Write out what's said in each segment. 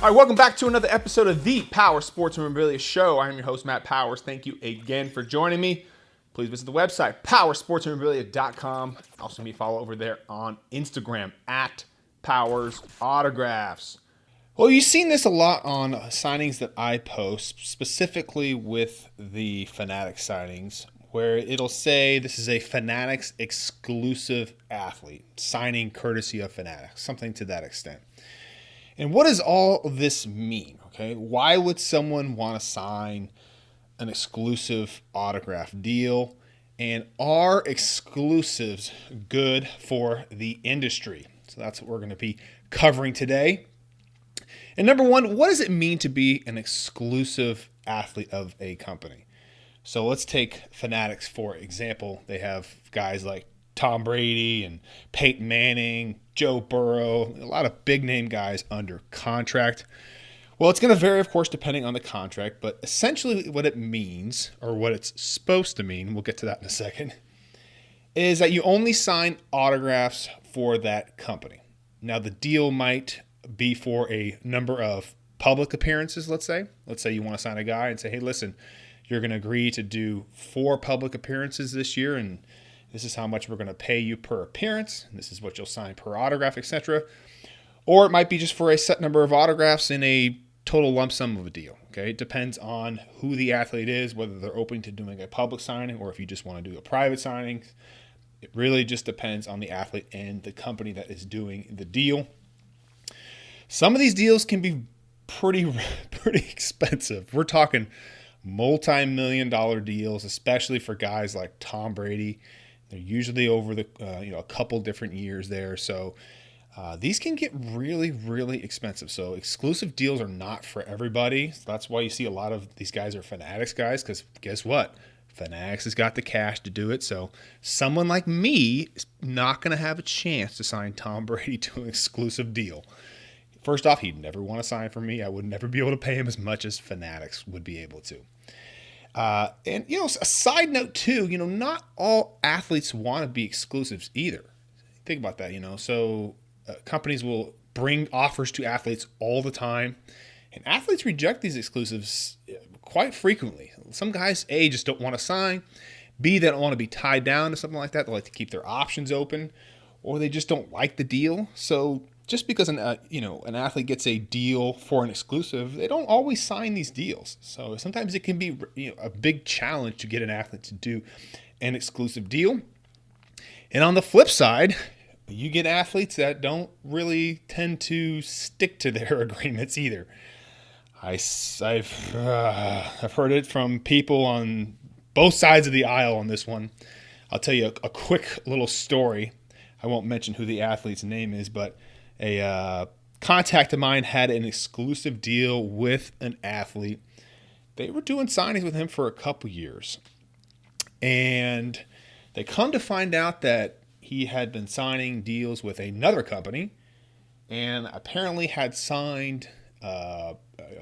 All right, welcome back to another episode of the Power Sports Memorabilia Show. I am your host, Matt Powers. Thank you again for joining me. Please visit the website, powersportsmemorabilia.com. Also, me follow over there on Instagram at Powers Autographs. Well, you've seen this a lot on signings that I post, specifically with the Fanatics signings, where it'll say this is a Fanatics exclusive athlete, signing courtesy of Fanatics, something to that extent. And what does all this mean? Okay, why would someone want to sign an exclusive autograph deal? And are exclusives good for the industry? So that's what we're going to be covering today. And number one, what does it mean to be an exclusive athlete of a company? So let's take Fanatics for example. They have guys like Tom Brady and Peyton Manning, Joe Burrow, a lot of big name guys under contract. Well, it's going to vary, of course, depending on the contract, but essentially what it means, or what it's supposed to mean, we'll get to that in a second, is that you only sign autographs for that company. Now, the deal might be for a number of public appearances, let's say. Let's say you want to sign a guy and say, hey, listen, you're going to agree to do 4 public appearances this year, and this is how much we're going to pay you per appearance. This is what you'll sign per autograph, etc. Or it might be just for a set number of autographs in a total lump sum of a deal. Okay, it depends on who the athlete is, whether they're open to doing a public signing or if you just want to do a private signing. It really just depends on the athlete and the company that is doing the deal. Some of these deals can be pretty expensive. We're talking multi-million-dollar deals, especially for guys like Tom Brady. They're usually over the a couple different years there, so these can get really expensive. So exclusive deals are not for everybody. So that's why you see a lot of these guys are Fanatics guys, because guess what? Fanatics has got the cash to do it. So someone like me is not going to have a chance to sign Tom Brady to an exclusive deal. First off, he'd never want to sign for me. I would never be able to pay him as much as Fanatics would be able to. And, a side note too, not all athletes want to be exclusives either. Think about that, So companies will bring offers to athletes all the time, and athletes reject these exclusives quite frequently. Some guys, A, just don't want to sign. B, they don't want to be tied down to something like that. They like to keep their options open, or they just don't like the deal. So just because an athlete gets a deal for an exclusive, they don't always sign these deals. So sometimes it can be a big challenge to get an athlete to do an exclusive deal. And on the flip side, you get athletes that don't really tend to stick to their agreements either. I've heard it from people on both sides of the aisle on this one. I'll tell you a quick little story. I won't mention who the athlete's name is, but a contact of mine had an exclusive deal with an athlete. They were doing signings with him for a couple years. And they come to find out that he had been signing deals with another company and apparently had signed a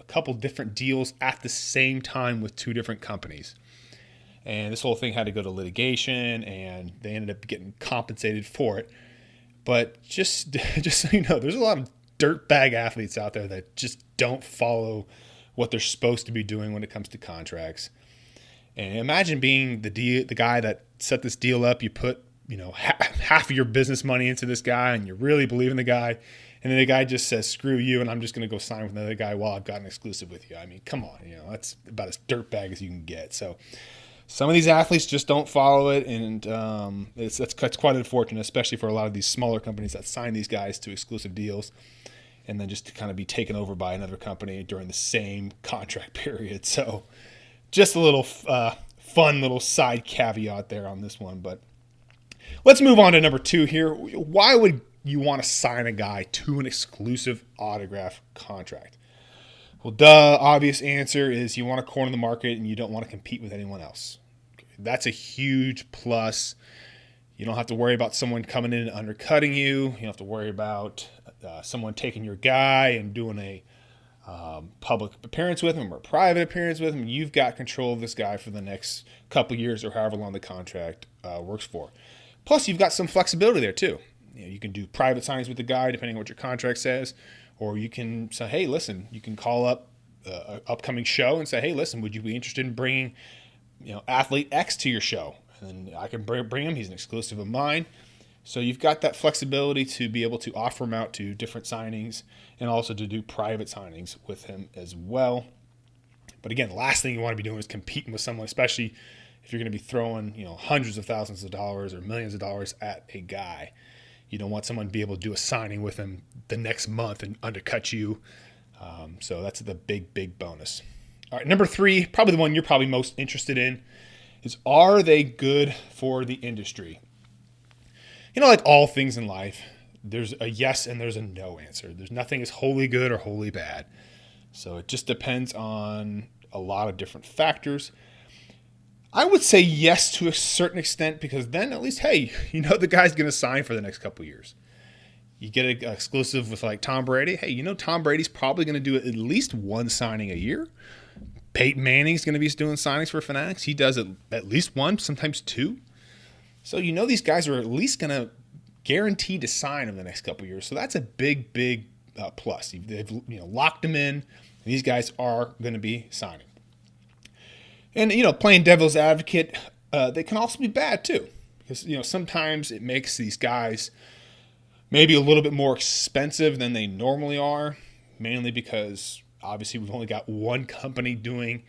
couple different deals at the same time with 2 different companies. And this whole thing had to go to litigation, and they ended up getting compensated for it. But just so you know, there's a lot of dirtbag athletes out there that just don't follow what they're supposed to be doing when it comes to contracts. And imagine being the guy that set this deal up. You put half of your business money into this guy, and you really believe in the guy, and then the guy just says, "Screw you," and I'm just going to go sign with another guy while I've got an exclusive with you. I mean, come on, that's about as dirtbag as you can get. So some of these athletes just don't follow it, and that's quite unfortunate, especially for a lot of these smaller companies that sign these guys to exclusive deals and then just to kind of be taken over by another company during the same contract period. So just a little fun little side caveat there on this one. But let's move on to number 2 here. Why would you want to sign a guy to an exclusive autograph contract? Well, obvious answer is you want to corner the market and you don't want to compete with anyone else. That's a huge plus. You don't have to worry about someone coming in and undercutting you. You don't have to worry about someone taking your guy and doing a public appearance with him or a private appearance with him. You've got control of this guy for the next couple years or however long the contract works for. Plus, you've got some flexibility there too. You can do private signings with the guy depending on what your contract says, Or you can say, hey, listen, you can call up an upcoming show and say, hey, listen, would you be interested in bringing, athlete X to your show? And I can bring him. He's an exclusive of mine. So you've got that flexibility to be able to offer him out to different signings and also to do private signings with him as well. But again, the last thing you want to be doing is competing with someone, especially if you're going to be throwing, hundreds of thousands of dollars or millions of dollars at a guy. You don't want someone to be able to do a signing with him the next month and undercut you. So that's the big bonus. All right, number 3, probably the one you're probably most interested in, is are they good for the industry? Like all things in life, there's a yes and there's a no answer. There's nothing is wholly good or wholly bad. So it just depends on a lot of different factors. I would say yes to a certain extent, because then at least, hey, the guy's going to sign for the next couple years. You get an exclusive with like Tom Brady. Hey, Tom Brady's probably going to do at least one signing a year. Peyton Manning's going to be doing signings for Fanatics. He does at least one, sometimes two. So these guys are at least going to guaranteed to sign in the next couple years. So that's a big plus. They've locked them in. These guys are going to be signing. And, playing devil's advocate, they can also be bad too. Because, sometimes it makes these guys maybe a little bit more expensive than they normally are, mainly because obviously we've only got one company doing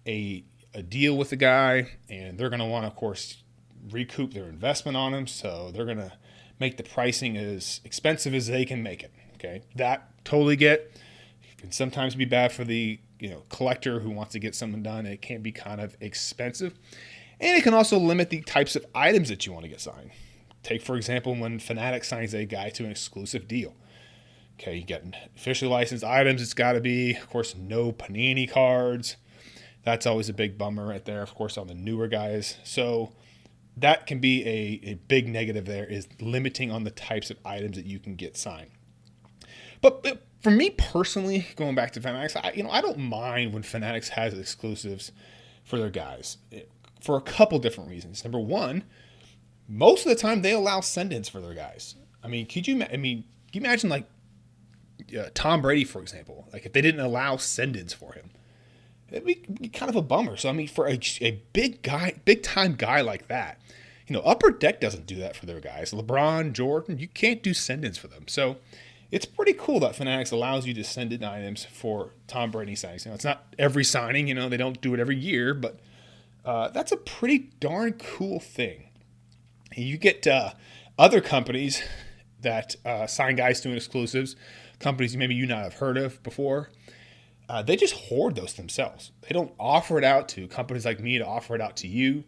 a deal with the guy, and they're going to want to, of course, recoup their investment on him. So they're going to make the pricing as expensive as they can make it. Okay, that totally get. It can sometimes be bad for the collector who wants to get something done. It can be kind of expensive, and it can also limit the types of items that you want to get signed. Take, for example, when Fanatics signs a guy to an exclusive deal. Okay, you get officially licensed items. It's got to be, of course, no Panini cards. That's always a big bummer right there, of course, on the newer guys. So that can be a big negative there, is limiting on the types of items that you can get signed. But for me personally, going back to Fanatics, I don't mind when Fanatics has exclusives for their guys for a couple different reasons. Number one, most of the time they allow send-ins for their guys. Could you imagine like Tom Brady, for example? Like if they didn't allow send-ins for him, it'd be kind of a bummer. So for a big time guy like that, Upper Deck doesn't do that for their guys. LeBron, Jordan, you can't do send-ins for them. So it's pretty cool that Fanatics allows you to send in items for Tom Brady signings. It's not every signing, they don't do it every year, but that's a pretty darn cool thing. You get other companies that sign guys to exclusives, companies maybe you not have heard of before. They just hoard those themselves. They don't offer it out to companies like me to offer it out to you.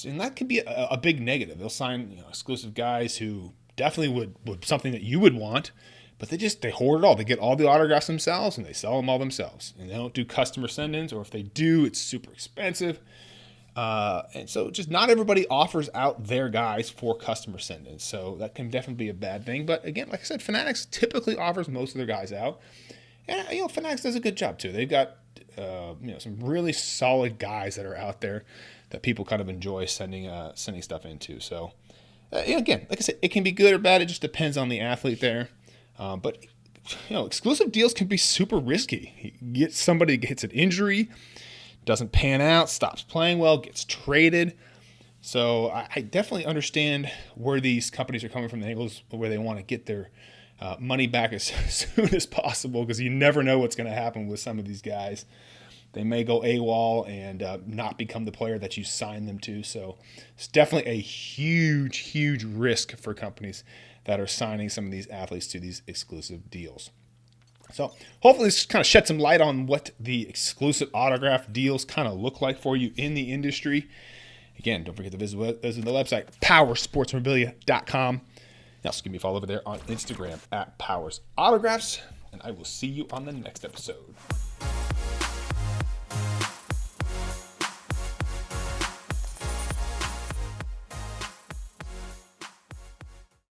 And that could be a big negative. They'll sign exclusive guys who definitely would something that you would want, but they hoard it all. They get all the autographs themselves and they sell them all themselves. And they don't do customer send-ins, or if they do, it's super expensive. And so just not everybody offers out their guys for customer send-ins. So that can definitely be a bad thing. But again, like I said, Fanatics typically offers most of their guys out. And, Fanatics does a good job too. They've got, some really solid guys that are out there that people kind of enjoy sending stuff into. So, again, like I said, it can be good or bad. It just depends on the athlete there. But, exclusive deals can be super risky. You get somebody gets an injury, doesn't pan out, stops playing well, gets traded. So I definitely understand where these companies are coming from, the angles where they want to get their money back as soon as possible, because you never know what's going to happen with some of these guys. They may go AWOL and not become the player that you signed them to. So it's definitely a huge risk for companies that are signing some of these athletes to these exclusive deals. So hopefully this kind of shed some light on what the exclusive autograph deals kind of look like for you in the industry. Again, don't forget to visit the website, powersportsmemorabilia.com. Also, give me a follow over there on Instagram at Powers Autographs, and I will see you on the next episode.